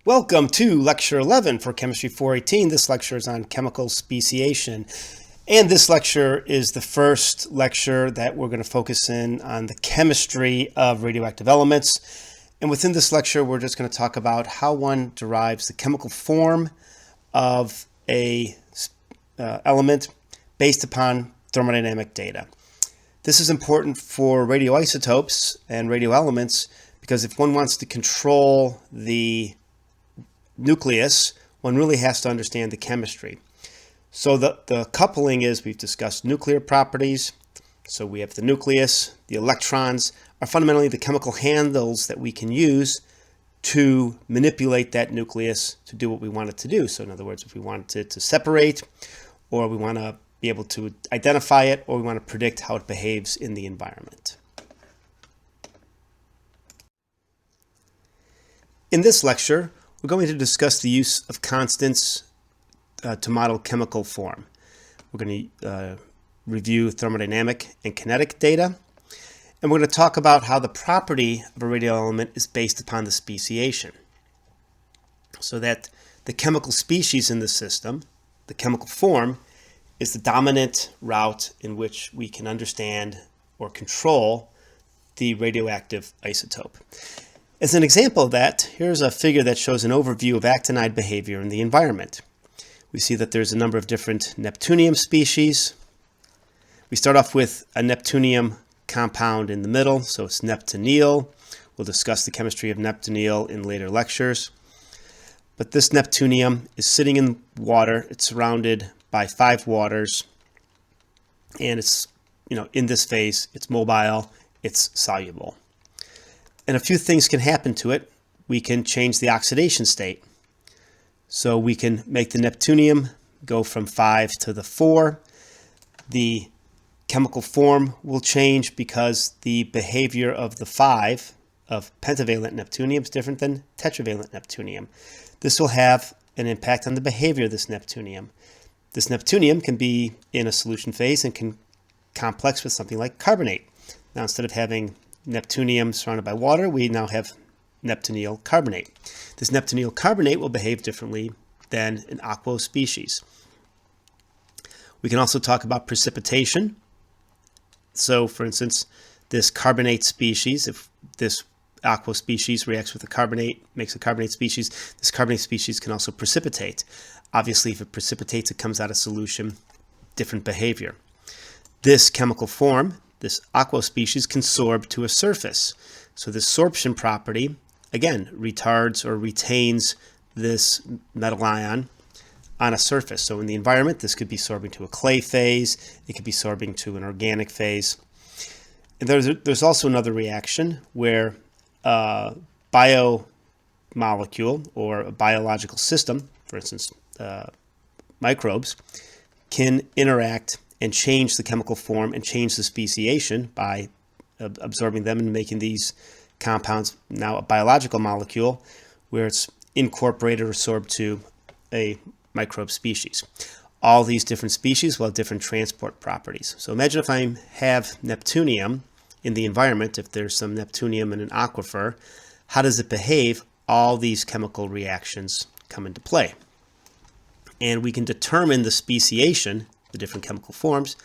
Welcome to Lecture 11 for Chemistry 418. This lecture is on chemical speciation. And this lecture is the first lecture that we're going to focus in on the chemistry of radioactive elements. And within this lecture, we're just going to talk about how one derives the chemical form of a element based upon thermodynamic data. This is important for radioisotopes and radioelements because if one wants to control the nucleus, one really has to understand the chemistry. So the coupling is, we've discussed nuclear properties. So we have the nucleus, the electrons are fundamentally the chemical handles that we can use to manipulate that nucleus to do what we want it to do. So in other words, if we want it to separate, or we want to be able to identify it, or we want to predict how it behaves in the environment. In this lecture, we're going to discuss the use of constants to model chemical form. We're going to review thermodynamic and kinetic data, and we're going to talk about how the property of a radioelement is based upon the speciation. So that the chemical species in the system, the chemical form, is the dominant route in which we can understand or control the radioactive isotope. As an example of that, here's a figure that shows an overview of actinide behavior in the environment. We see that there's a number of different neptunium species. We start off with a neptunium compound in the middle, so it's neptunial. We'll discuss the chemistry of neptunial in later lectures. But this neptunium is sitting in water. It's surrounded by 5 waters, and it's, in this phase, it's mobile, it's soluble. And a few things can happen to it. We can change the oxidation state. So we can make the neptunium go from 5 to the 4. The chemical form will change because the behavior of the 5 of pentavalent neptunium is different than tetravalent neptunium. This will have an impact on the behavior of this neptunium. This neptunium can be in a solution phase and can complex with something like carbonate. Now, instead of having neptunium surrounded by water, we now have neptunial carbonate. This neptunial carbonate will behave differently than an aqueous species. We can also talk about precipitation. So, for instance, this carbonate species, if this aqueous species reacts with a carbonate, makes a carbonate species, this carbonate species can also precipitate. Obviously, if it precipitates, it comes out of solution, different behavior. This chemical form, this aqueous species, can sorb to a surface. So this sorption property, again, retards or retains this metal ion on a surface. So in the environment, this could be sorbing to a clay phase. It could be sorbing to an organic phase. And there's also another reaction where a biomolecule or a biological system, for instance, microbes, can interact and change the chemical form and change the speciation by absorbing them and making these compounds now a biological molecule where it's incorporated or sorbed to a microbe species. All these different species will have different transport properties. So imagine if I have neptunium in the environment, if there's some neptunium in an aquifer, how does it behave? All these chemical reactions come into play. And we can determine the speciation, the different chemical forms,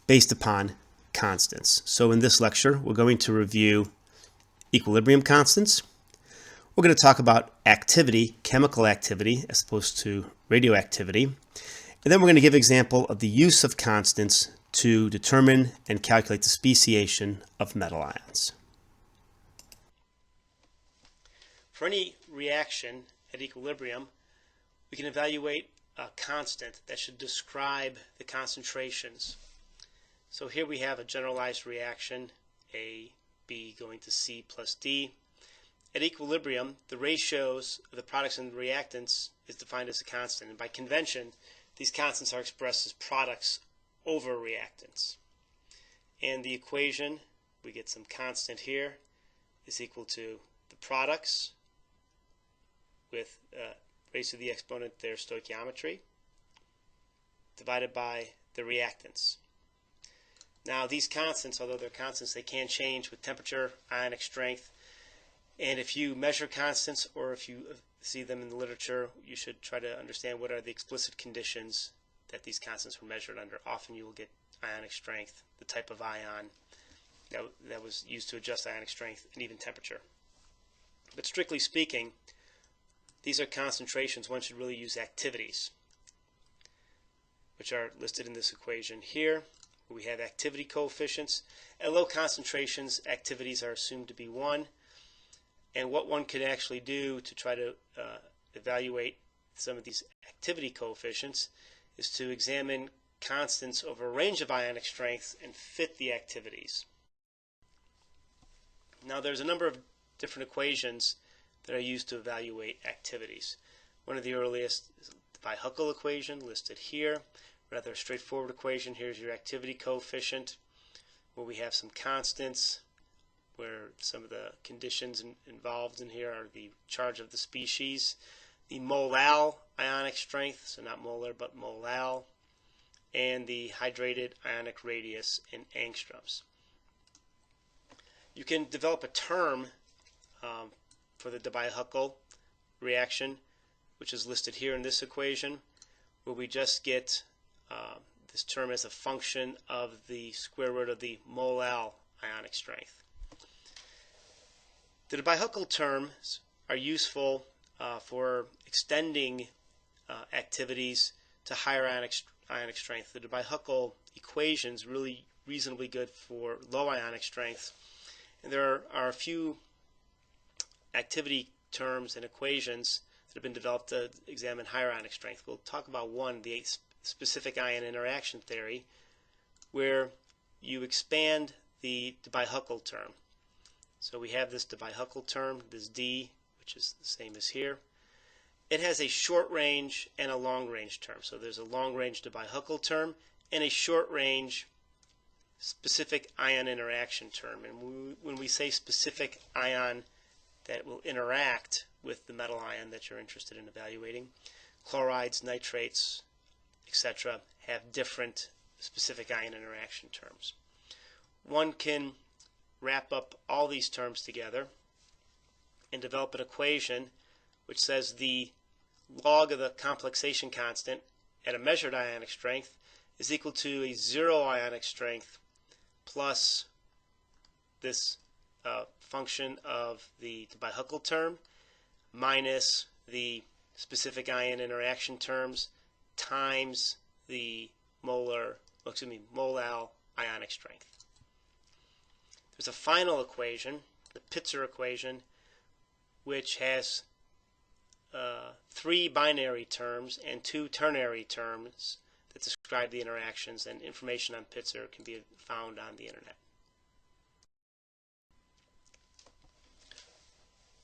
based upon constants. So in this lecture, we're going to review equilibrium constants. We're going to talk about activity, chemical activity, as opposed to radioactivity. And then we're going to give an example of the use of constants to determine and calculate the speciation of metal ions. For any reaction at equilibrium, we can evaluate a constant that should describe the concentrations. So here we have a generalized reaction, A, B going to C plus D. At equilibrium, the ratios of the products and the reactants is defined as a constant. And by convention, these constants are expressed as products over reactants. And the equation, we get some constant here, is equal to the products with raised to the exponent their stoichiometry divided by the reactants. Now these constants, although they're constants, they can change with temperature, ionic strength, And if you measure constants or if you see them in the literature, you should try to understand what are the explicit conditions that these constants were measured under. Often you will get ionic strength, the type of ion that was used to adjust ionic strength, and even temperature. But strictly speaking, these are concentrations. One should really use activities, which are listed in this equation here. We have activity coefficients. At low concentrations, activities are assumed to be 1. And what one can actually do to try to evaluate some of these activity coefficients is to examine constants over a range of ionic strengths and fit the activities. Now there's a number of different equations that are used to evaluate activities. One of the earliest is the Bi-Huckel equation listed here. Rather straightforward equation. Here's your activity coefficient, where we have some constants, where some of the conditions involved in here are the charge of the species, the molal ionic strength, so not molar but molal, and the hydrated ionic radius in angstroms. You can develop a term for the Bi-Huckel reaction, which is listed here in this equation, where we just get this term as a function of the square root of the molal ionic strength. The Bi-Huckel terms are useful for extending activities to higher ionic strength. The Bi-Huckel equation is really reasonably good for low ionic strength, and there are a few activity terms and equations that have been developed to examine higher ionic strength. We'll talk about one, the specific ion interaction theory, where you expand the Bi-Huckel term. So we have this Bi-Huckel term, this D, which is the same as here. It has a short range and a long range term. So there's a long range Bi-Huckel term and a short range specific ion interaction term. And when we say specific ion that will interact with the metal ion that you're interested in evaluating, chlorides, nitrates, etc., have different specific ion interaction terms. One can wrap up all these terms together and develop an equation which says the log of the complexation constant at a measured ionic strength is equal to a 0 ionic strength plus this function of the Bi-Huckel term minus the specific ion interaction terms times the molal ionic strength. There's a final equation, the Pitzer equation, which has 3 binary terms and 2 ternary terms that describe the interactions, and information on Pitzer can be found on the internet.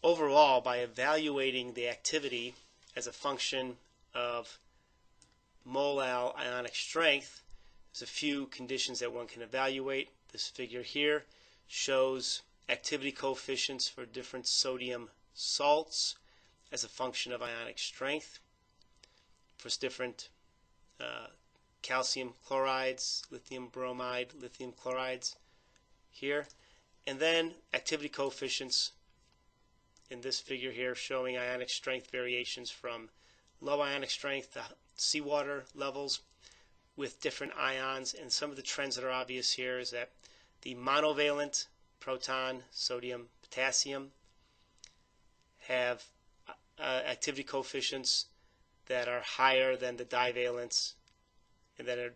Overall, by evaluating the activity as a function of molal ionic strength, there's a few conditions that one can evaluate. This figure here shows activity coefficients for different sodium salts as a function of ionic strength. For different calcium chlorides, lithium bromide, lithium chlorides here. And then activity coefficients in this figure here showing ionic strength variations from low ionic strength to seawater levels with different ions. And some of the trends that are obvious here is that the monovalent proton, sodium, potassium, have activity coefficients that are higher than the divalents, and then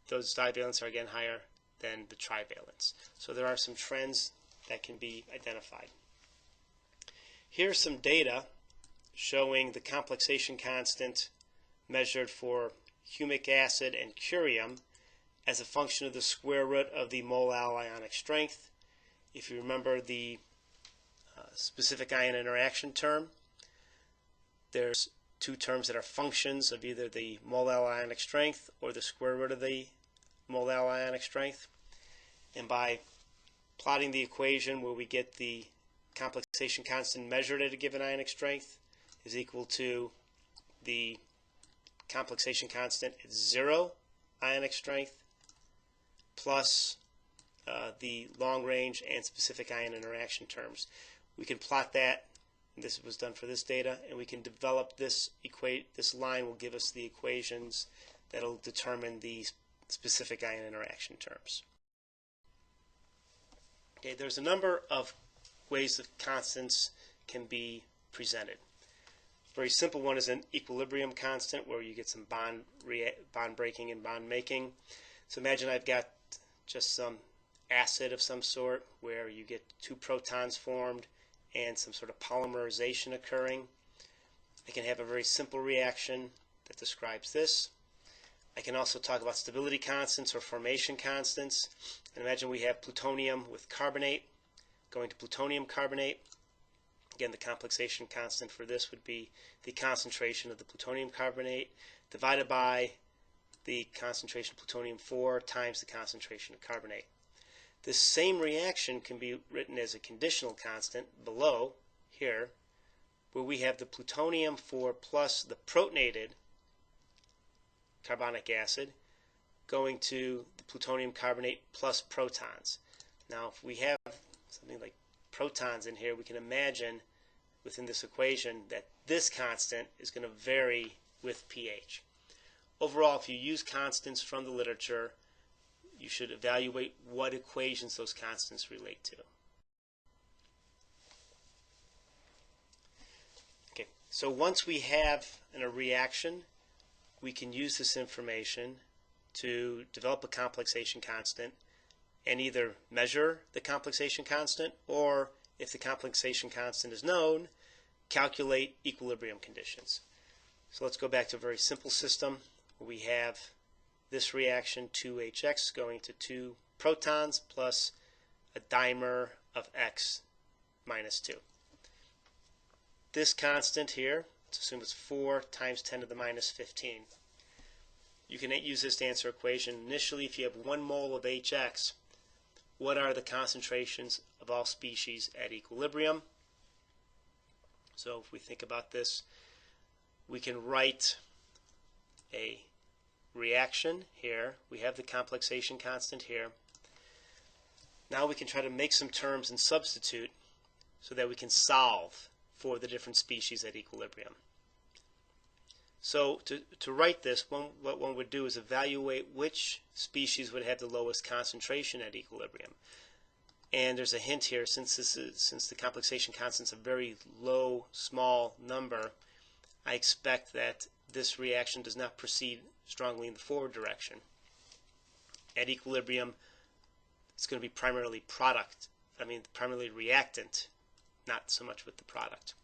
those divalents are again higher than the trivalents. So there are some trends that can be identified. Here's some data showing the complexation constant measured for humic acid and curium as a function of the square root of the molal ionic strength. If you remember the specific ion interaction term, there's 2 terms that are functions of either the molal ionic strength or the square root of the molal ionic strength. And by plotting the equation where we get the complexation constant measured at a given ionic strength is equal to the complexation constant at 0 ionic strength plus the long range and specific ion interaction terms. we can plot that. This was done for this data, and we can develop this line will give us the equations that'll determine the specific ion interaction terms. Okay, there's a number of ways that constants can be presented. A very simple one is an equilibrium constant, where you get some bond breaking and bond making. So imagine I've got just some acid of some sort where you get two protons formed and some sort of polymerization occurring. I can have a very simple reaction that describes this. I can also talk about stability constants or formation constants. And imagine we have plutonium with carbonate going to plutonium carbonate. Again, the complexation constant for this would be the concentration of the plutonium carbonate divided by the concentration of plutonium-4 times the concentration of carbonate. This same reaction can be written as a conditional constant below here, where we have the plutonium-4 plus the protonated carbonic acid going to the plutonium carbonate plus protons. Now, if we have something like protons in here, we can imagine within this equation that this constant is going to vary with pH. Overall, if you use constants from the literature, you should evaluate what equations those constants relate to. Okay, so once we have a reaction, we can use this information to develop a complexation constant and either measure the complexation constant, or if the complexation constant is known, calculate equilibrium conditions. So let's go back to a very simple system where we have this reaction 2HX going to 2 protons plus a dimer of X minus 2. This constant here, let's assume it's 4 times 10 to the minus 15. You can use this to answer equation. Initially, if you have 1 mole of HX, what are the concentrations of all species at equilibrium? So if we think about this, we can write a reaction here. We have the complexation constant here. Now we can try to make some terms and substitute so that we can solve for the different species at equilibrium. So to write this, what one would do is evaluate which species would have the lowest concentration at equilibrium. And there's a hint here, since the complexation constant is a very low, small number, I expect that this reaction does not proceed strongly in the forward direction. At equilibrium, it's going to be primarily primarily reactant, not so much with the product.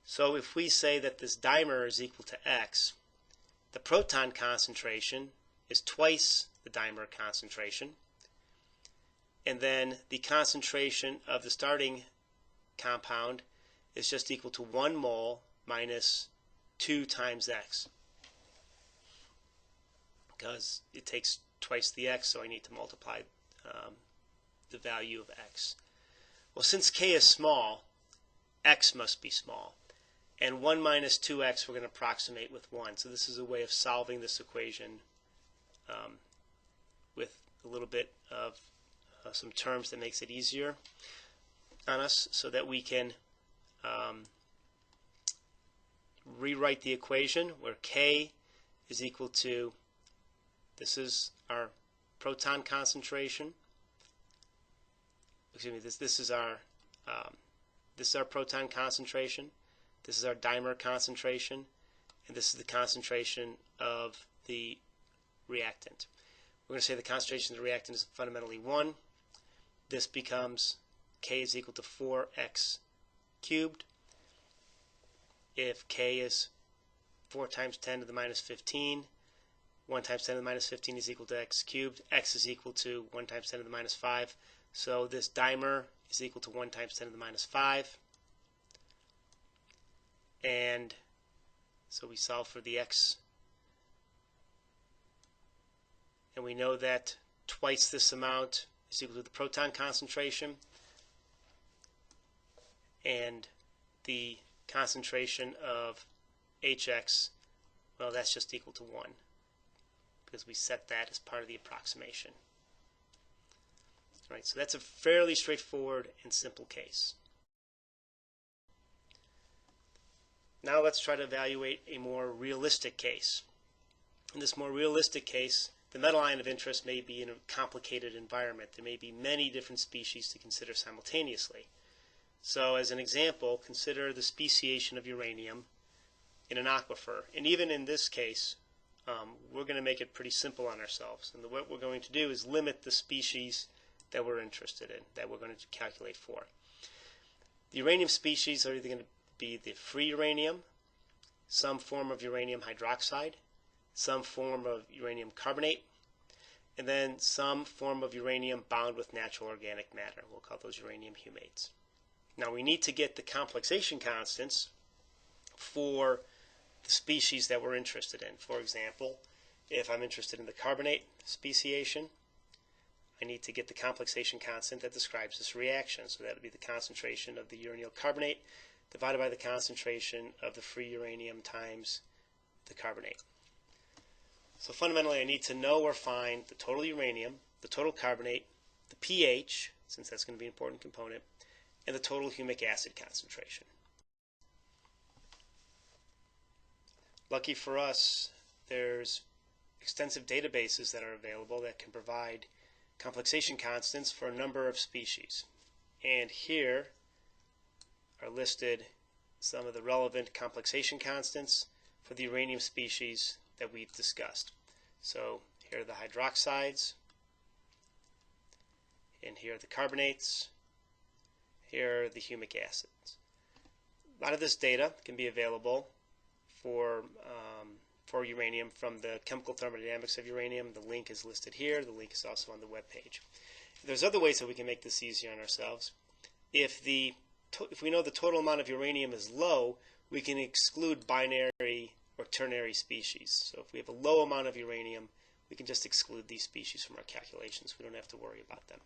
So if we say that this dimer is equal to X, the proton concentration is twice the dimer concentration, and then the concentration of the starting compound is just equal to 1 mole minus 2 times X, because it takes twice the X, so I need to multiply the value of X. Well, since K is small, X must be small. And 1 minus 2x we're going to approximate with 1. So this is a way of solving this equation with a little bit of some terms that makes it easier on us, so that we can rewrite the equation where K is equal to, this is our proton concentration. Excuse me, this is our proton concentration. This is our dimer concentration, and this is the concentration of the reactant. We're going to say the concentration of the reactant is fundamentally 1. This becomes K is equal to 4x cubed. If K is 4 times 10 to the minus 15, 1 times 10 to the minus 15 is equal to x cubed. X is equal to 1 times 10 to the minus 5. So this dimer is equal to 1 times 10 to the minus 5. And so we solve for the X. And we know that twice this amount is equal to the proton concentration. And the concentration of HX, well, that's just equal to 1, because we set that as part of the approximation. All right, so that's a fairly straightforward and simple case. Now let's try to evaluate a more realistic case. In this more realistic case, the metal ion of interest may be in a complicated environment. There may be many different species to consider simultaneously. So as an example, consider the speciation of uranium in an aquifer. And even in this case, we're going to make it pretty simple on ourselves. And what we're going to do is limit the species that we're interested in, that we're going to calculate for. The uranium species are either going to be the free uranium, some form of uranium hydroxide, some form of uranium carbonate, and then some form of uranium bound with natural organic matter. We'll call those uranium humates. Now we need to get the complexation constants for the species that we're interested in. For example, if I'm interested in the carbonate speciation, I need to get the complexation constant that describes this reaction. So that would be the concentration of the uranyl carbonate divided by the concentration of the free uranium times the carbonate. So fundamentally, I need to know or find the total uranium, the total carbonate, the pH, since that's going to be an important component, and the total humic acid concentration. Lucky for us, there's extensive databases that are available that can provide complexation constants for a number of species. And here are listed some of the relevant complexation constants for the uranium species that we've discussed. So here are the hydroxides, and here are the carbonates, here are the humic acids. A lot of this data can be available for uranium from the chemical thermodynamics of uranium. The link is listed here. The link is also on the web page. There's other ways that we can make this easier on ourselves. If we know the total amount of uranium is low, we can exclude binary or ternary species. So if we have a low amount of uranium, we can just exclude these species from our calculations. We don't have to worry about them.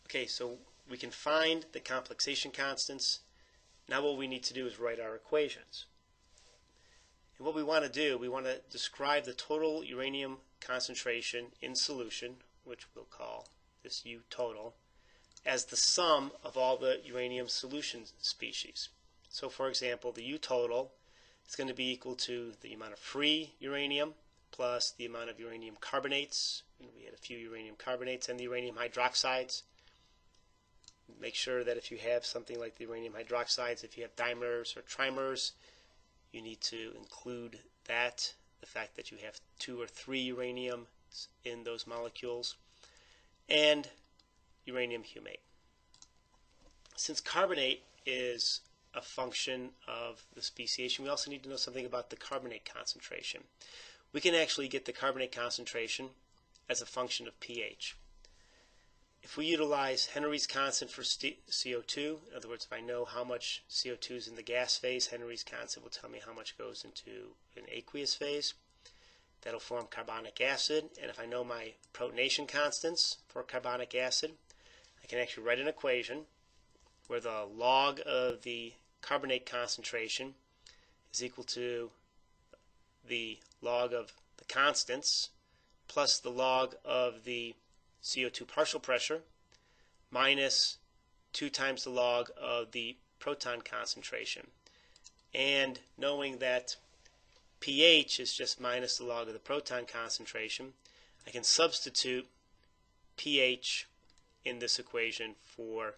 Okay, so we can find the complexation constants. Now what we need to do is write our equations. And what we want to do, we want to describe the total uranium concentration in solution, which we'll call this U total, as the sum of all the uranium solution species. So for example, the U total is going to be equal to the amount of free uranium plus the amount of uranium carbonates, and we had a few uranium carbonates, and the uranium hydroxides. Make sure that if you have something like the uranium hydroxides, if you have dimers or trimers, you need to include that, the fact that you have 2 or 3 uranium in those molecules, and uranium humate. Since carbonate is a function of the speciation, we also need to know something about the carbonate concentration. We can actually get the carbonate concentration as a function of pH. If we utilize Henry's constant for CO2, in other words, if I know how much CO2 is in the gas phase, Henry's constant will tell me how much goes into an aqueous phase. That'll form carbonic acid. And if I know my protonation constants for carbonic acid, I can actually write an equation where the log of the carbonate concentration is equal to the log of the constants plus the log of the CO2 partial pressure minus 2 times the log of the proton concentration. And knowing that pH is just minus the log of the proton concentration, I can substitute pH in this equation for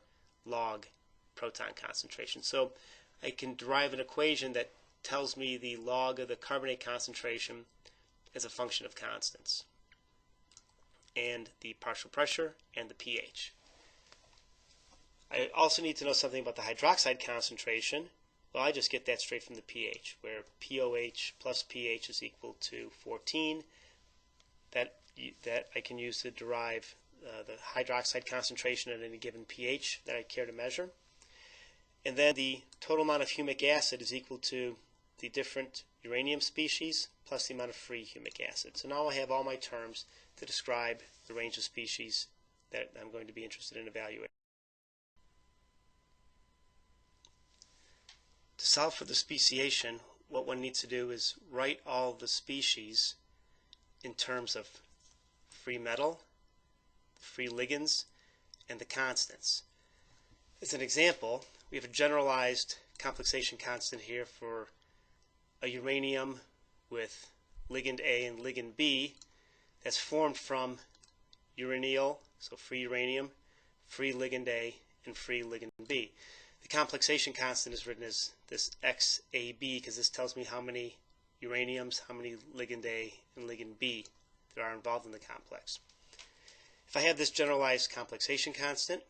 log proton concentration. So I can derive an equation that tells me the log of the carbonate concentration as a function of constants, and the partial pressure, and the pH. I also need to know something about the hydroxide concentration. Well, I just get that straight from the pH, where POH plus pH is equal to 14. That I can use to derive the hydroxide concentration at any given pH that I care to measure. And then the total amount of humic acid is equal to the different uranium species plus the amount of free humic acid. So now I have all my terms to describe the range of species that I'm going to be interested in evaluating. To solve for the speciation, what one needs to do is write all the species in terms of free metal, free ligands, and the constants. As an example, we have a generalized complexation constant here for a uranium with ligand A and ligand B that's formed from uranyl, so free uranium, free ligand A, and free ligand B. The complexation constant is written as this XAB because this tells me how many uraniums, how many ligand A and ligand B there are involved in the complex. If I have this generalized complexation constant,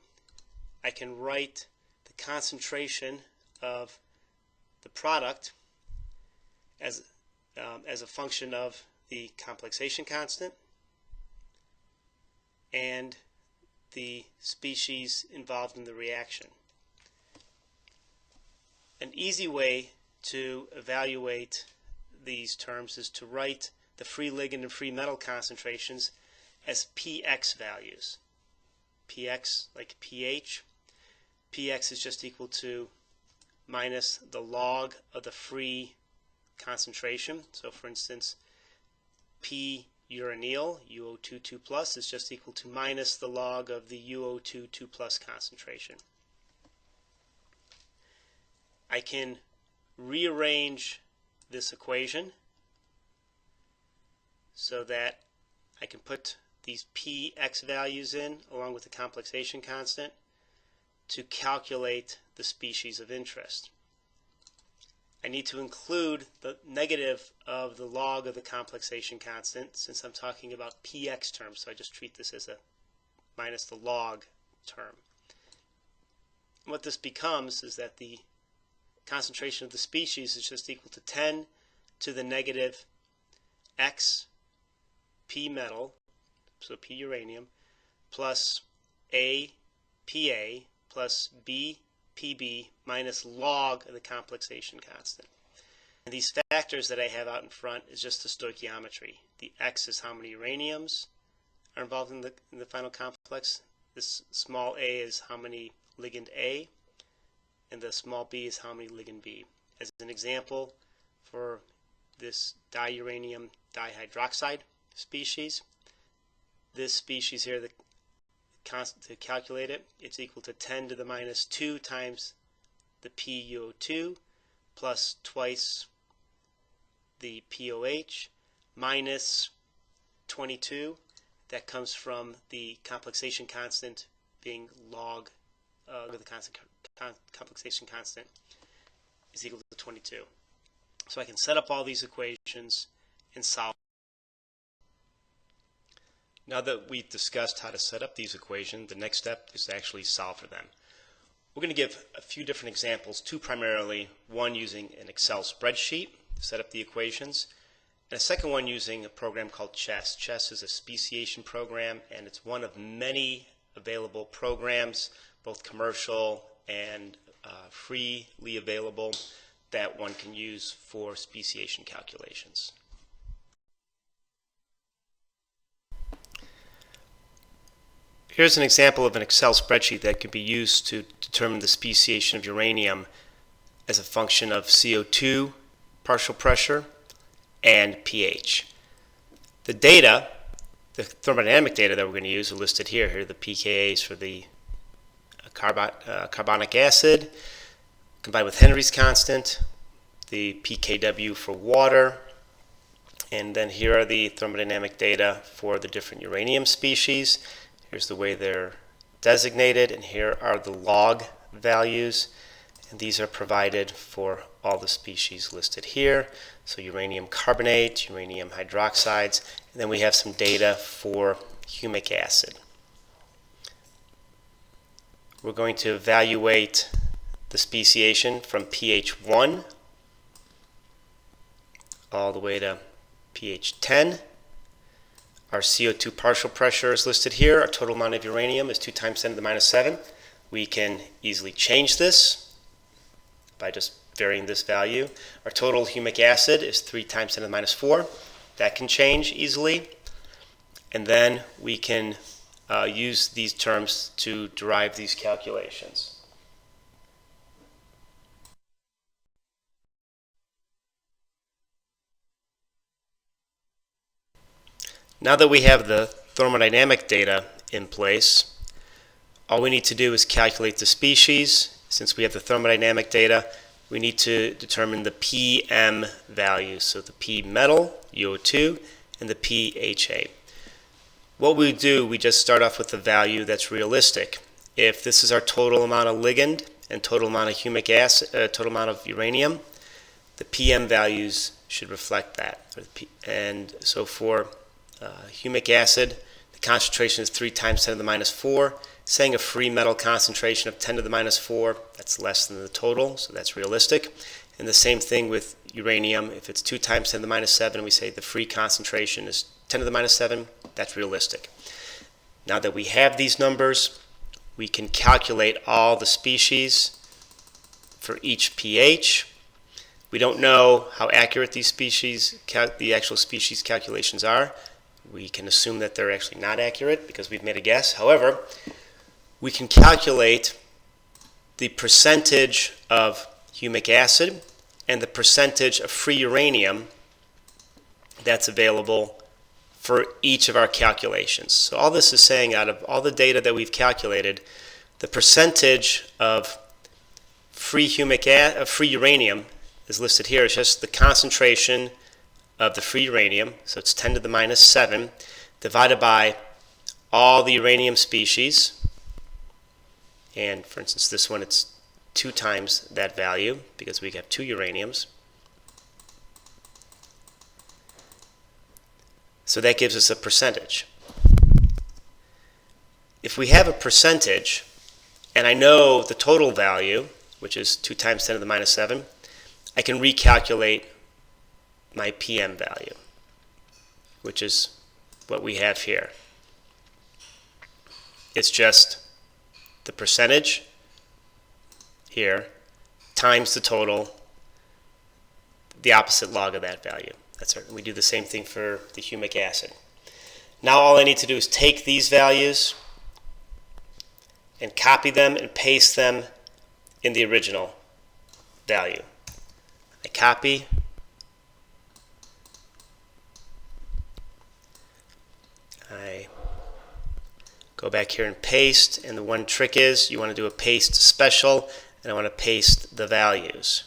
I can write the concentration of the product as a function of the complexation constant and the species involved in the reaction. An easy way to evaluate these terms is to write the free ligand and free metal concentrations as px values. Px, like pH. Px is just equal to minus the log of the free concentration. So for instance, P uranyl, UO2 2+, is just equal to minus the log of the UO2 2+ concentration. I can rearrange this equation so that I can put these px values in along with the complexation constant to calculate the species of interest. I need to include the negative of the log of the complexation constant since I'm talking about px terms, so I just treat this as a minus the log term. And what this becomes is that the concentration of the species is just equal to 10 to the negative x p metal, so p uranium, plus a pa plus b pb minus log of the complexation constant. And these factors that I have out in front is just the stoichiometry. The x is how many uraniums are involved in the final complex. This small a is how many ligand A, and the small b is how many ligand B. As an example, for this diuranium dihydroxide species, this species here, to calculate it, it's equal to 10 to the minus 2 times the PuO2 plus twice the POH minus 22. That comes from the complexation constant being log of the complexation constant is equal to 22. So I can set up all these equations and solve. Now that we've discussed how to set up these equations, the next step is to actually solve for them. We're going to give a few different examples, two primarily, one using an Excel spreadsheet to set up the equations, and a second one using a program called CHES. CHES is a speciation program, and it's one of many available programs, both commercial and freely available, that one can use for speciation calculations. Here's an example of an Excel spreadsheet that can be used to determine the speciation of uranium as a function of CO2, partial pressure, and pH. The data, the thermodynamic data that we're going to use are listed here. Here are the pKa's for the carbonic acid combined with Henry's constant, the pKw for water, and then here are the thermodynamic data for the different uranium species. Here's the way they're designated, and here are the log values, and these are provided for all the species listed here. So uranium carbonate, uranium hydroxides, and then we have some data for humic acid. We're going to evaluate the speciation from pH 1 all the way to pH 10. Our CO2 partial pressure is listed here. Our total amount of uranium is 2 times 10 to the minus 7. We can easily change this by just varying this value. Our total humic acid is 3 times 10 to the minus 4. That can change easily. And then we can use these terms to derive these calculations. Now that we have the thermodynamic data in place, all we need to do is calculate the species. Since we have the thermodynamic data, we need to determine the PM values, so the P metal, UO2, and the PHA. What we do, we just start off with the value that's realistic. If this is our total amount of ligand and total amount of humic acid, total amount of uranium, the PM values should reflect that. And so for humic acid, the concentration is 3 times 10 to the minus 4. Saying a free metal concentration of 10 to the minus 4, that's less than the total, so that's realistic. And the same thing with uranium. If it's 2 times 10 to the minus 7, we say the free concentration is 10 to the minus 7, that's realistic. Now that we have these numbers, we can calculate all the species for each pH. We don't know how accurate these species, the actual species calculations are. We can assume that they're actually not accurate because we've made a guess. However, we can calculate the percentage of humic acid and the percentage of free uranium that's available for each of our calculations. So all this is saying, out of all the data that we've calculated, the percentage of free uranium is listed here. It's just the concentration of the free uranium, so it's 10 to the minus 7, divided by all the uranium species. And for instance, this one, it's 2 times that value because we have 2 uraniums. So that gives us a percentage. If we have a percentage, and I know the total value, which is 2 times 10 to the minus 7, I can recalculate my PM value, which is what we have here. It's just the percentage here times the total, the opposite log of that value. That's right. We do the same thing for the humic acid. Now all I need to do is take these values and copy them and paste them in the original value. I copy, I go back here and paste, and the one trick is you want to do a paste special, and I want to paste the values.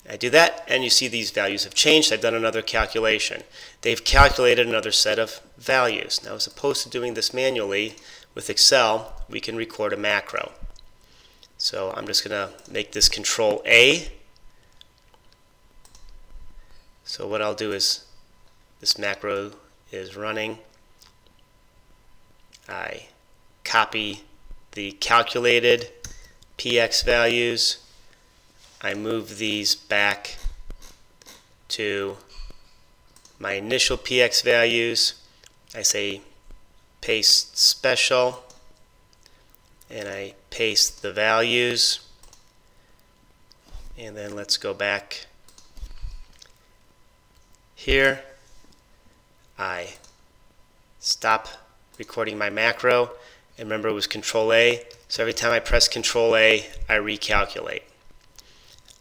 I do that, and you see these values have changed. I've done another calculation. They've calculated another set of values. Now, as opposed to doing this manually with Excel, we can record a macro. So I'm just going to make this Control A. So what I'll do is, this macro is running. I copy the calculated px values. I move these back to my initial px values. I say paste special, and I paste the values. And then let's go back here. I stop recording my macro, and remember it was Control A, so every time I press Control A, I recalculate.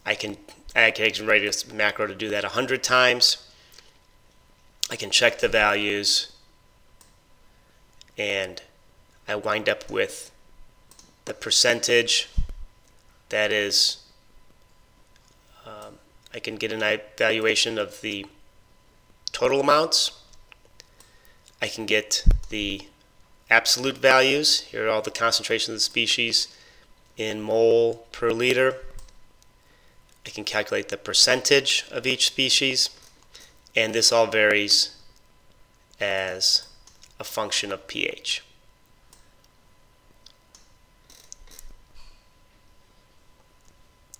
I can write this macro to do that 100 times. I can check the values, and I wind up with the percentage that is, I can get an evaluation of the total amounts. I can get the absolute values. Here are all the concentrations of the species in mole per liter. I can calculate the percentage of each species, and this all varies as a function of pH.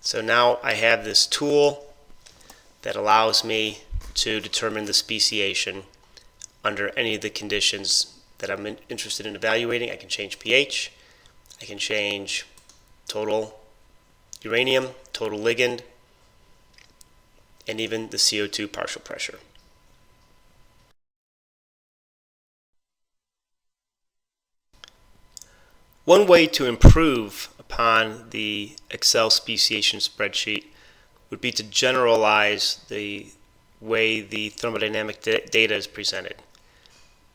So now I have this tool that allows me to determine the speciation under any of the conditions that I'm interested in evaluating. I can change pH, I can change total uranium, total ligand, and even the CO2 partial pressure. One way to improve upon the Excel speciation spreadsheet would be to generalize the way the thermodynamic data is presented.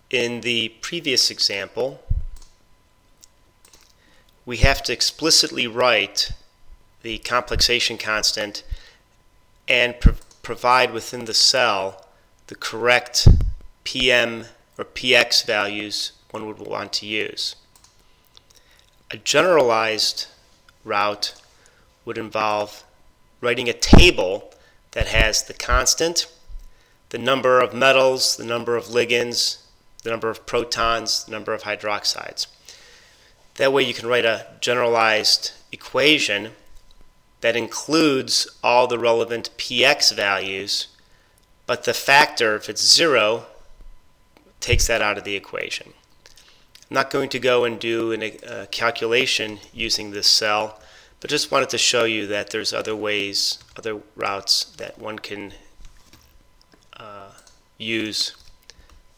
In the previous example, we have to explicitly write the complexation constant and provide within the cell the correct PM or PX values one would want to use. A generalized route would involve writing a table that has the constant, the number of metals, the number of ligands, the number of protons, the number of hydroxides. That way you can write a generalized equation that includes all the relevant px values, but the factor, if it's 0, takes that out of the equation. I'm not going to go and do a calculation using this cell, but just wanted to show you that there's other ways, other routes that one can use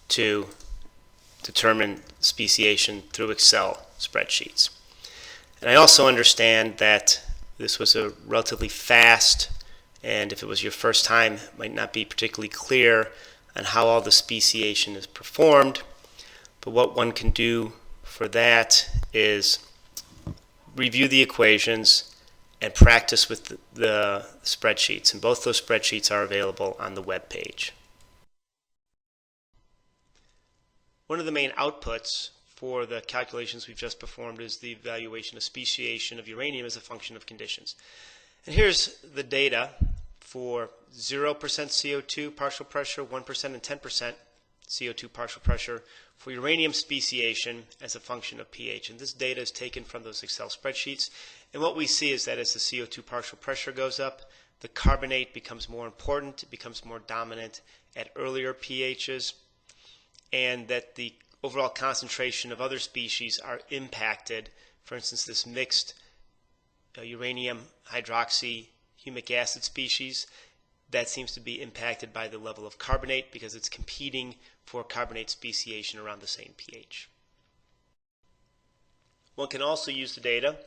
to determine speciation through Excel spreadsheets. And I also understand that this was a relatively fast, and if it was your first time, it might not be particularly clear on how all the speciation is performed. But what one can do for that is review the equations and practice with the spreadsheets. And both those spreadsheets are available on the web page. One of the main outputs for the calculations we've just performed is the evaluation of speciation of uranium as a function of conditions. And here's the data for 0% CO2 partial pressure, 1% and 10% CO2 partial pressure for uranium speciation as a function of pH. And this data is taken from those Excel spreadsheets. And what we see is that as the CO2 partial pressure goes up, the carbonate becomes more important, it becomes more dominant at earlier pHs, and that the overall concentration of other species are impacted. For instance, this mixed uranium hydroxy humic acid species, that seems to be impacted by the level of carbonate because it's competing for carbonate speciation around the same pH. One can also use the data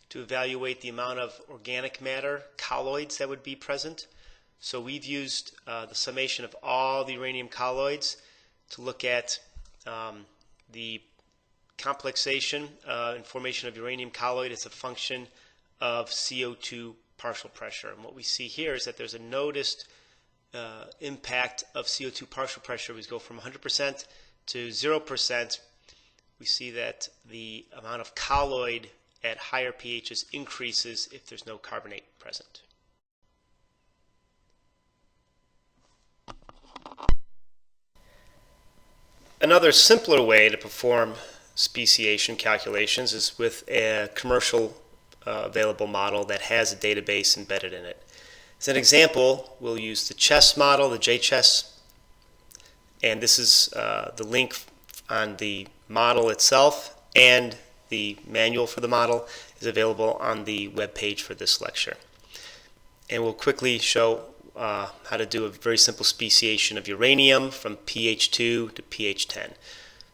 to evaluate the amount of organic matter, colloids, that would be present. So we've used the summation of all the uranium colloids to look at the complexation and formation of uranium colloid as a function of CO2 partial pressure. And what we see here is that there's a noticed impact of CO2 partial pressure. We go from 100% to 0%. We see that the amount of colloid at higher pHs increases if there's no carbonate present. Another simpler way to perform speciation calculations is with a commercial available model that has a database embedded in it. As an example, we'll use the CHES model, the JCHES, and this is the link on the model itself, and the manual for the model is available on the web page for this lecture. And we'll quickly show how to do a very simple speciation of uranium from pH 2 to pH 10.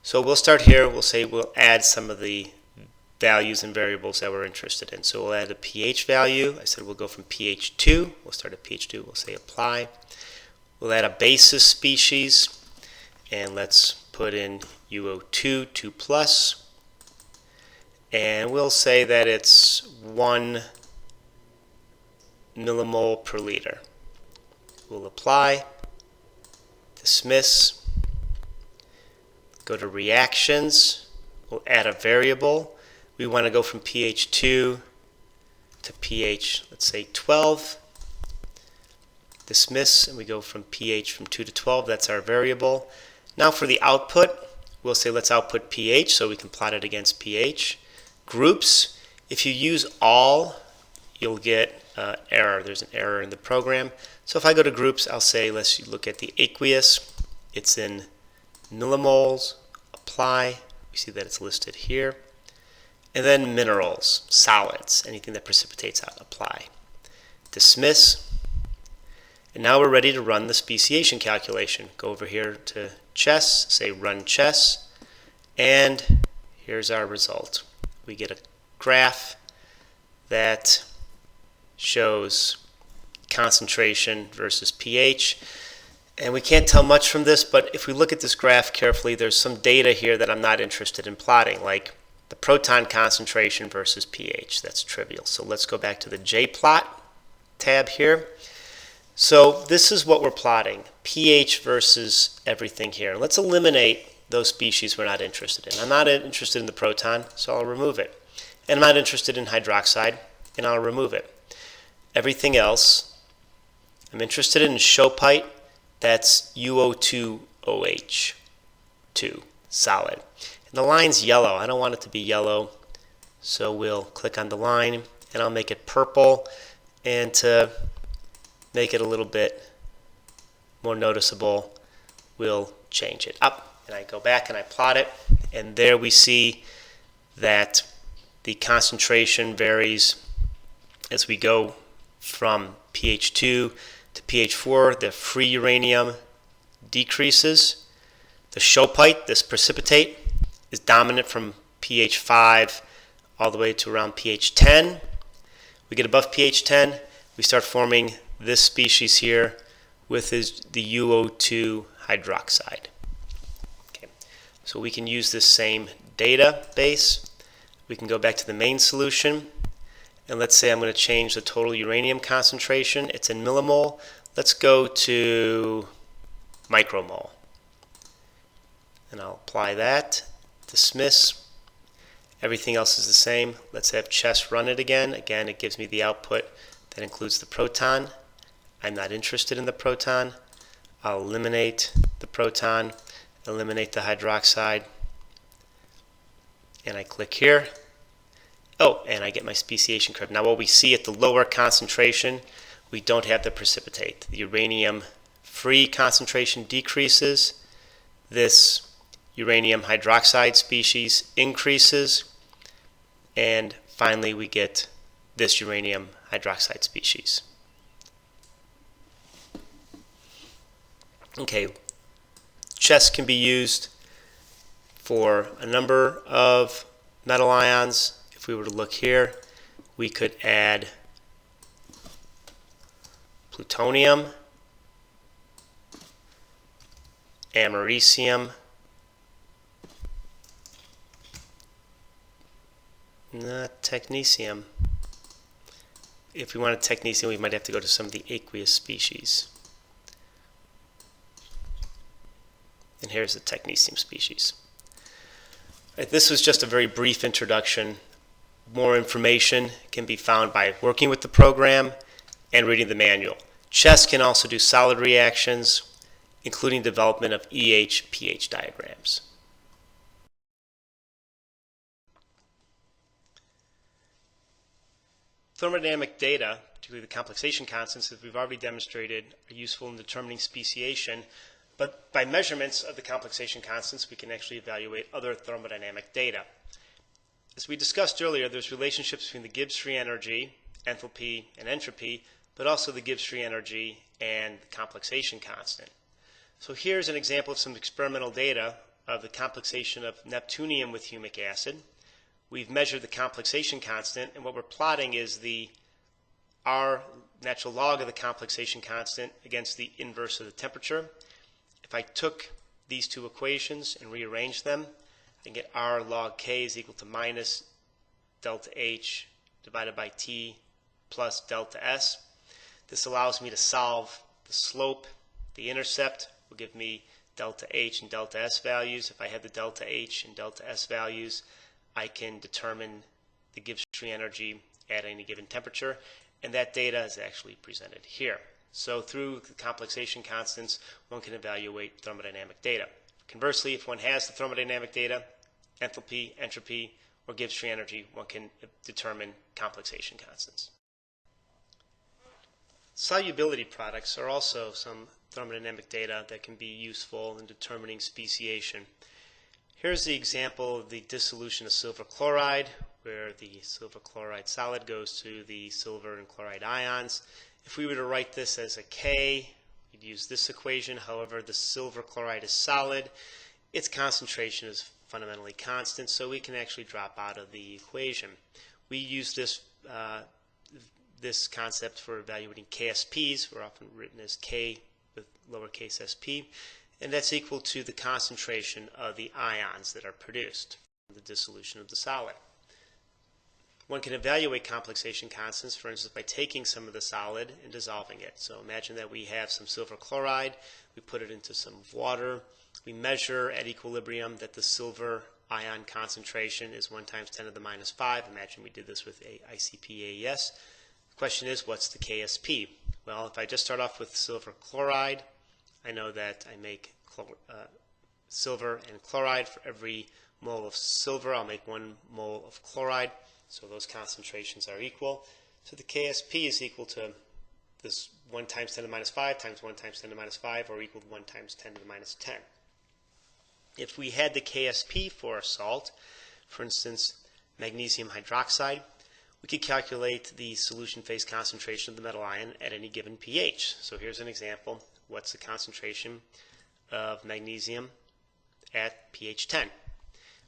So we'll start here. We'll say we'll add some of the values and variables that we're interested in. So we'll add a pH value. I said we'll go from pH 2. We'll start at pH 2. We'll say apply. We'll add a basis species, and let's put in UO2, 2 plus, and we'll say that it's 1 millimole per liter. We'll apply, dismiss, go to reactions, we'll add a variable. We want to go from pH 2 to pH, let's say 12, dismiss, and we go from pH from 2 to 12, that's our variable. Now for the output, we'll say let's output pH so we can plot it against pH. Groups, if you use all, you'll get error. There's an error in the program. So if I go to groups, I'll say let's look at the aqueous. It's in millimoles. Apply. We see that it's listed here. And then minerals, solids, anything that precipitates out. Apply. Dismiss. And now we're ready to run the speciation calculation. Go over here to CHES, say run CHES, and here's our result. We get a graph that shows concentration versus pH. And we can't tell much from this, but if we look at this graph carefully, there's some data here that I'm not interested in plotting, like the proton concentration versus pH. That's trivial. So let's go back to the JPlot tab here. So this is what we're plotting, pH versus everything here. Let's eliminate those species we're not interested in. I'm not interested in the proton, so I'll remove it. And I'm not interested in hydroxide, and I'll remove it. Everything else, I'm interested in showpite, that's UO2OH, 2, solid. And the line's yellow. I don't want it to be yellow, so we'll click on the line, and I'll make it purple, and to make it a little bit more noticeable, we'll change it up. And I go back and I plot it, and there we see that the concentration varies as we go from pH 2 to pH 4. The free uranium decreases. The showpite, this precipitate, is dominant from pH 5 all the way to around pH 10. We get above pH 10, we start forming this species here with the UO2 hydroxide. Okay. So we can use this same database. We can go back to the main solution, and let's say I'm going to change the total uranium concentration. It's in millimole. Let's go to micromole. And I'll apply that, dismiss. Everything else is the same. Let's have CHES run it again. Again, it gives me the output that includes the proton. I'm not interested in the proton. I'll eliminate the proton, eliminate the hydroxide, and I click here. Oh, and I get my speciation curve. Now what we see at the lower concentration, we don't have the precipitate. The uranium free concentration decreases. This uranium hydroxide species increases. And finally we get this uranium hydroxide species. Okay, CHES can be used for a number of metal ions. If we were to look here, we could add plutonium, americium, not technetium. If we wanted technetium, we might have to go to some of the aqueous species. And here's the technetium species. This was just a very brief introduction. More information can be found by working with the program and reading the manual. CHES can also do solid reactions, including development of EH-pH diagrams. Thermodynamic data, particularly the complexation constants, as we've already demonstrated, are useful in determining speciation. But by measurements of the complexation constants, we can actually evaluate other thermodynamic data. As we discussed earlier, there's relationships between the Gibbs free energy, enthalpy, and entropy, but also the Gibbs free energy and the complexation constant. So here's an example of some experimental data of the complexation of neptunium with humic acid. We've measured the complexation constant, and what we're plotting is the R natural log of the complexation constant against the inverse of the temperature. If I took these two equations and rearranged them, I can get R log K is equal to minus delta H divided by T plus delta S. This allows me to solve the slope. The intercept will give me delta H and delta S values. If I have the delta H and delta S values, I can determine the Gibbs free energy at any given temperature, and that data is actually presented here. So through the complexation constants, one can evaluate thermodynamic data. Conversely, if one has the thermodynamic data, enthalpy, entropy, or Gibbs free energy, one can determine complexation constants. Solubility products are also some thermodynamic data that can be useful in determining speciation. Here's the example of the dissolution of silver chloride, where the silver chloride solid goes to the silver and chloride ions. If we were to write this as a K, we'd use this equation. However, the silver chloride is solid. Its concentration is fundamentally constant, so we can actually drop out of the equation. We use this concept for evaluating KSPs. We're often written as K with lowercase sp, and that's equal to the concentration of the ions that are produced. the dissolution of the solid. One can evaluate complexation constants, for instance, by taking some of the solid and dissolving it. So imagine that we have some silver chloride, we put it into some water, we measure at equilibrium that the silver ion concentration is 1 times 10 to the minus 5. Imagine we did this with a ICP-AES. The question is, what's the KSP? Well, if I just start off with silver chloride, I know that I make silver and chloride. For every mole of silver, I'll make 1 mole of chloride. So those concentrations are equal. So the KSP is equal to this 1 times 10 to the minus 5 times 1 times 10 to the minus 5, or equal to 1 times 10 to the minus 10. If we had the KSP for a salt, for instance, magnesium hydroxide, we could calculate the solution phase concentration of the metal ion at any given pH. So here's an example. What's the concentration of magnesium at pH 10?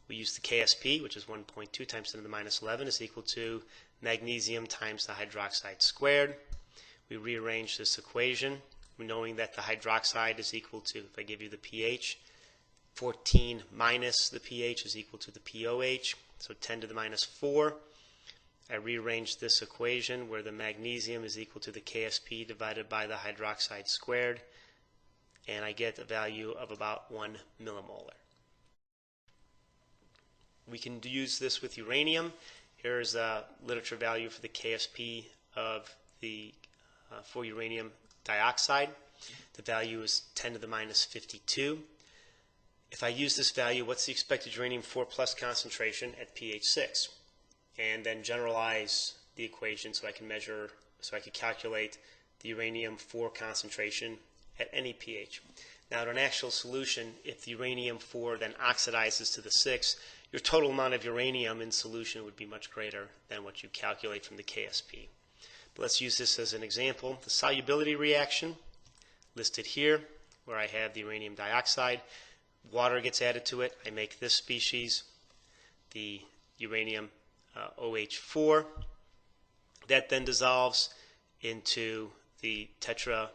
We use the KSP, which is 1.2 times 10 to the minus 11, is equal to magnesium times the hydroxide squared. We rearrange this equation, knowing that the hydroxide is equal to, if I give you the pH, 14 minus the pH is equal to the pOH, so 10 to the minus 4. I rearrange this equation where the magnesium is equal to the KSP divided by the hydroxide squared, and I get a value of about 1 millimolar. We can use this with uranium. Here's a literature value for the KSP of the for uranium dioxide. The value is 10 to the minus 52. If I use this value, what's the expected uranium-4 plus concentration at pH 6? And then generalize the equation so I can measure, so I can calculate the uranium-4 concentration at any pH. Now, in an actual solution, if the uranium-4 then oxidizes to the 6, your total amount of uranium in solution would be much greater than what you calculate from the KSP. But let's use this as an example. The solubility reaction listed here, where I have the uranium dioxide. Water gets added to it. I make this species, the uranium OH4. That then dissolves into the tetravalent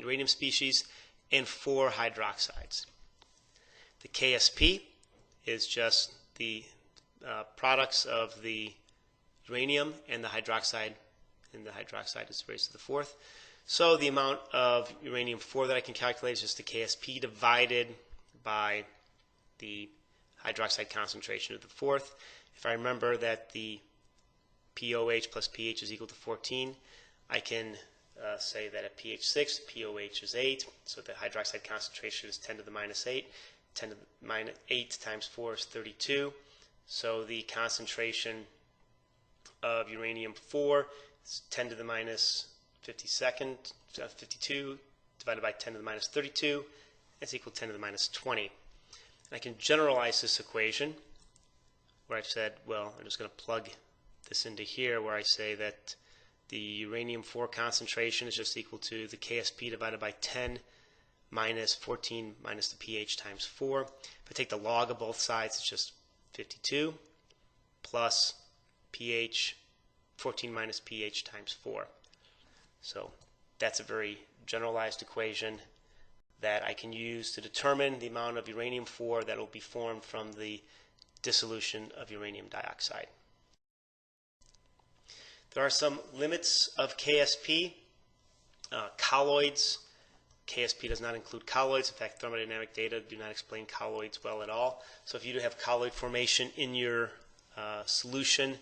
uranium species and 4 hydroxides. The KSP is just the products of the uranium and the hydroxide is raised to the 4th. So the amount of uranium-4 that I can calculate is just the KSP divided by the hydroxide concentration of the 4th. If I remember that the pOH plus pH is equal to 14, I can say that at pH 6, pOH is 8, so the hydroxide concentration is 10 to the minus 8. 10 to the minus 8 times 4 is 32. So the concentration of uranium-4 is 10 to the minus 52 divided by 10 to the minus 32. That's equal to 10 to the minus 20. And I can generalize this equation where I've said, well, I'm just going to plug this into here where I say that the uranium-4 concentration is just equal to the KSP divided by 10 minus 14 minus the pH times 4. If I take the log of both sides, it's just 52 plus pH, 14 minus pH times 4. So that's a very generalized equation that I can use to determine the amount of uranium-4 that will be formed from the dissolution of uranium dioxide. There are some limits of KSP. Colloids. KSP does not include colloids. In fact, thermodynamic data do not explain colloids well at all. So if you do have colloid formation in your solution,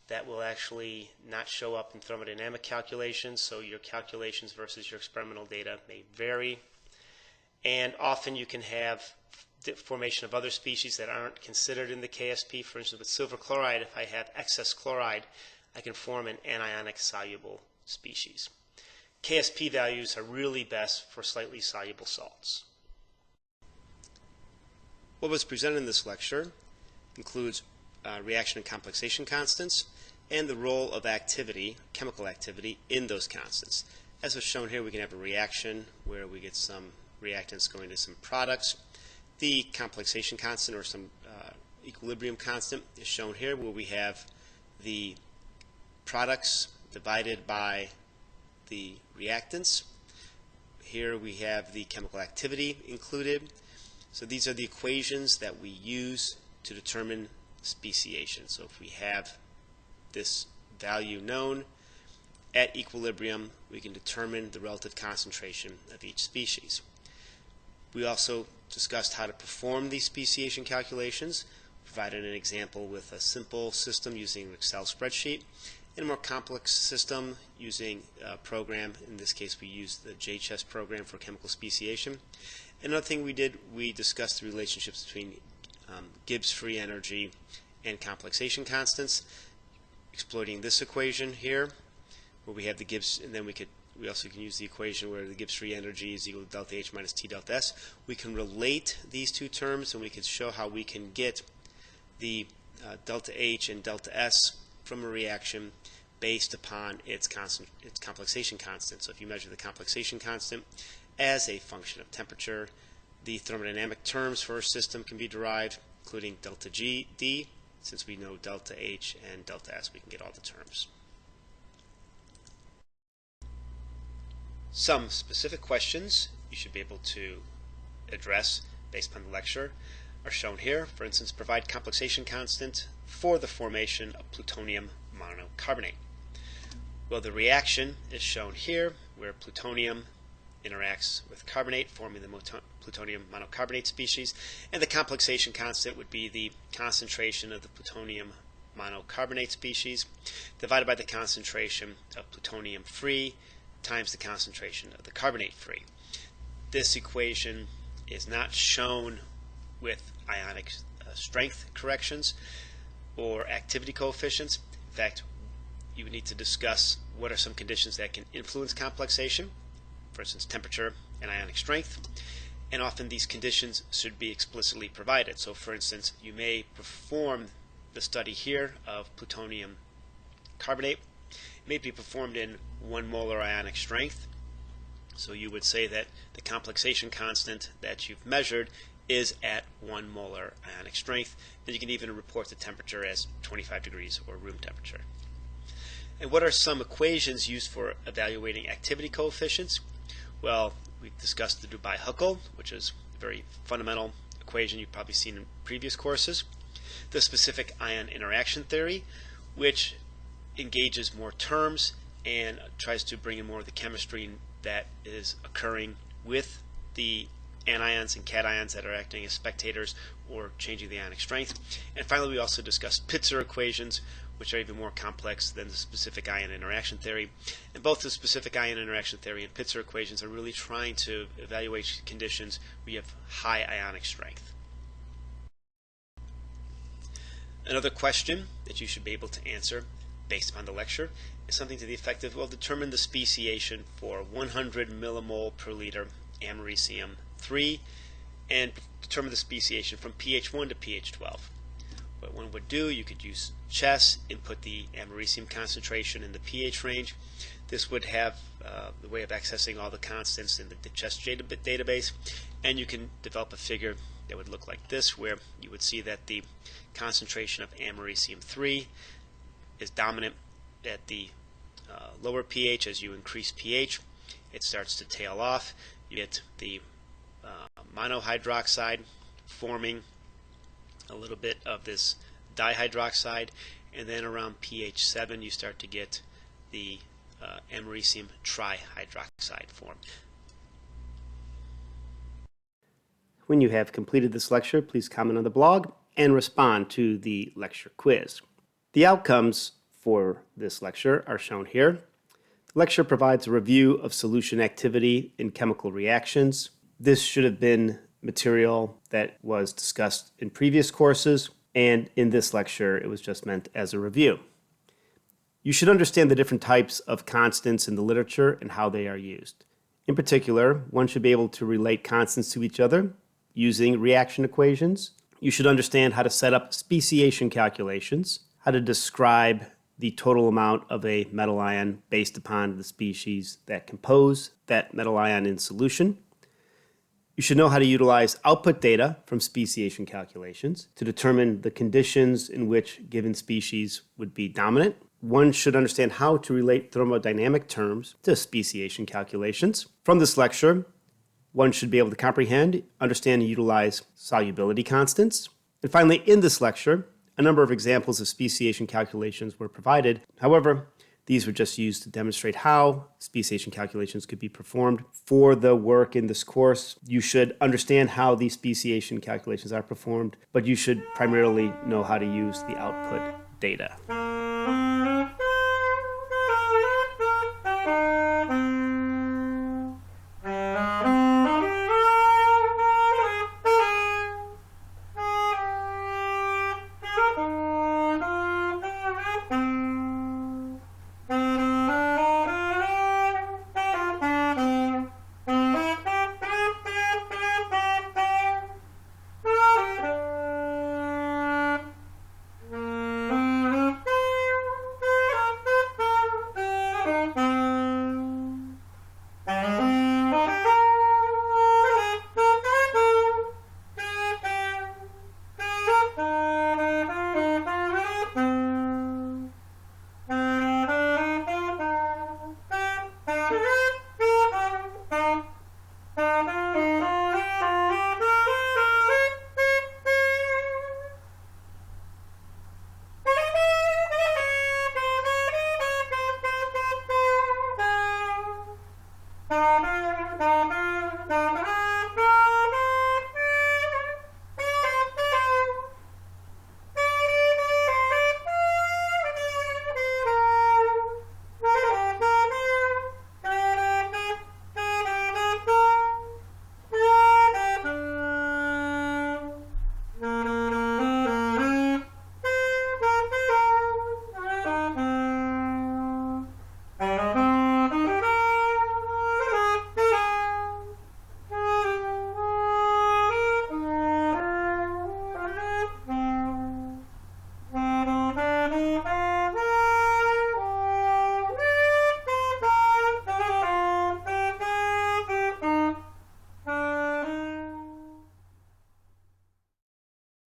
that will actually not show up in thermodynamic calculations. So your calculations versus your experimental data may vary. And often you can have formation of other species that aren't considered in the KSP. For instance, with silver chloride, if I have excess chloride, I can form an anionic soluble species. KSP values are really best for slightly soluble salts. What was presented in this lecture includes reaction and complexation constants and the role of activity, chemical activity, in those constants. As was shown here, we can have a reaction where we get some reactants going to some products. The complexation constant, or some equilibrium constant, is shown here where we have the products divided by the reactants. Here we have the chemical activity included. So these are the equations that we use to determine speciation. So if we have this value known, at equilibrium we can determine the relative concentration of each species. We also discussed how to perform these speciation calculations, provided an example with a simple system using an Excel spreadsheet, and a more complex system using a program. In this case we used the CHEM program for chemical speciation. Another thing we did, we discussed the relationships between Gibbs free energy and complexation constants, exploiting this equation here where we have the Gibbs, and then we also can use the equation where the Gibbs free energy is equal to delta H minus T delta S. We can relate these two terms, and we can show how we can get the delta H and delta S from a reaction based upon its complexation constant. So if you measure the complexation constant as a function of temperature, the thermodynamic terms for a system can be derived, including delta G, D. Since we know delta H and delta S, we can get all the terms. Some specific questions you should be able to address based upon the lecture are shown here. For instance, provide complexation constant for the formation of plutonium monocarbonate. Well, the reaction is shown here where plutonium interacts with carbonate, forming the plutonium monocarbonate species, and the complexation constant would be the concentration of the plutonium monocarbonate species divided by the concentration of plutonium free times the concentration of the carbonate free. This equation is not shown with ionic strength corrections or activity coefficients. In fact, you would need to discuss what are some conditions that can influence complexation, for instance temperature and ionic strength, and often these conditions should be explicitly provided. So for instance, you may perform the study here of plutonium carbonate. It may be performed in 1 molar ionic strength, so you would say that the complexation constant that you've measured is at 1 molar ionic strength. Then you can even report the temperature as 25 degrees or room temperature. And what are some equations used for evaluating activity coefficients? Well, we've discussed the Debye-Huckel, which is a very fundamental equation you've probably seen in previous courses. The specific ion interaction theory, which engages more terms and tries to bring in more of the chemistry that is occurring with the anions and cations that are acting as spectators or changing the ionic strength. And finally, we also discussed Pitzer equations, which are even more complex than the specific ion interaction theory. And both the specific ion interaction theory and Pitzer equations are really trying to evaluate conditions where you have high ionic strength. Another question that you should be able to answer based upon the lecture is something to the effect of, well, determine the speciation for 100 millimole per liter americium-3 and determine the speciation from pH 1 to pH 12. What one would do, you could use CHEM, input the americium concentration in the pH range. This would have the way of accessing all the constants in the CHEM database, and you can develop a figure that would look like this, where you would see that the concentration of americium-3 is dominant at the lower pH. As you increase pH, it starts to tail off. You get the monohydroxide forming a little bit of this dihydroxide, and then around pH 7 you start to get the americium trihydroxide form. When you have completed this lecture, please comment on the blog and respond to the lecture quiz. The outcomes for this lecture are shown here. The lecture provides a review of solution activity in chemical reactions. This should have been material that was discussed in previous courses, and in this lecture it was just meant as a review. You should understand the different types of constants in the literature and how they are used. In particular, one should be able to relate constants to each other using reaction equations. You should understand how to set up speciation calculations, how to describe the total amount of a metal ion based upon the species that compose that metal ion in solution. You should know how to utilize output data from speciation calculations to determine the conditions in which given species would be dominant. One should understand how to relate thermodynamic terms to speciation calculations. From this lecture, one should be able to comprehend, understand, and utilize solubility constants. And finally, in this lecture, a number of examples of speciation calculations were provided. However, these were just used to demonstrate how speciation calculations could be performed. For the work in this course, you should understand how these speciation calculations are performed, but you should primarily know how to use the output data.